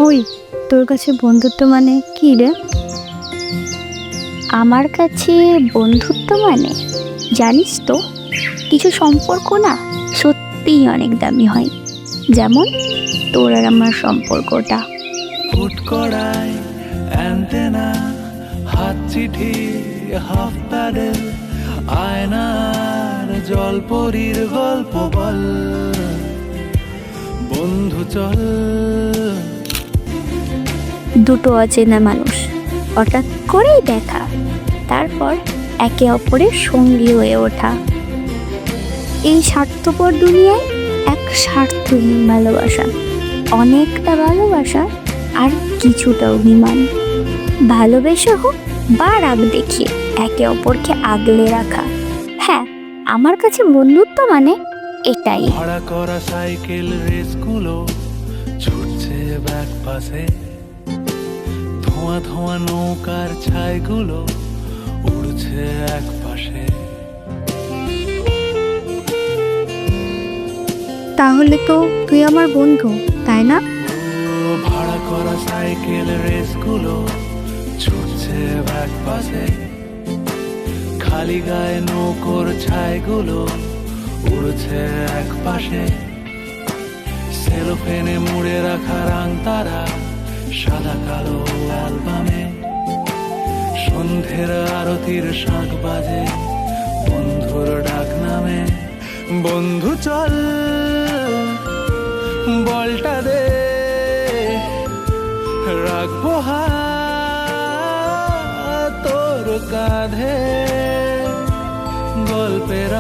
ওই, তোর কাছে বন্ধুত্ব মানে কি রে? আমার কাছে বন্ধুত্ব মানে, জানিস তো, কিছু সম্পর্ক না সত্যিই অনেক দামি হয়। যেমন তোর আর আমার সম্পর্কটা। ফুট করায় অ্যান্টেনা, হাত চিঠি, হাফ প্যাডেল, আয়নার জলপরীর গল্প বল, বন্ধু চল। দুটো অচেনা মানুষ হঠাৎ করেই দেখা, তারপর একে অপরের সঙ্গী হয়ে ওঠা। এই স্বার্থপর দুনিয়ায় এক স্বার্থহীন ভালোবাসা, অনেকটা ভালোবাসা আর কিছুটা অভিমান। ভালোবেসে হোক বা রাগ দেখিয়ে একে অপরকে আগলে রাখা। হ্যাঁ, আমার কাছে বন্ধুত্ব মানে এটাই। ভাড়া করা সাইকেল রেসগুলো ছুটছে ব্যাক পাশে, ধোঁয়া ধোঁয়া নৌকার ছাইগুলো উড়ছে এক পাশে। তাহলে তো তুই আমার বন্ধু, তাই না? ভাড়া করা সাইকেল রেসগুলো ছুটছে ব্যাক পাশে, খালি গায়ে নৌকোর ছাইগুলো উড়ছে এক পাশে। সেলোফেনে মুড়ে রাখা রাং তারা সাদা কালো অ্যালবামে, সন্ধ্যের আরতির শাঁখ বাজে বন্ধুর ডাক নামে। বন্ধু চল, বলটা দে, রাখবো হাত তোর কাঁধে, গল্পের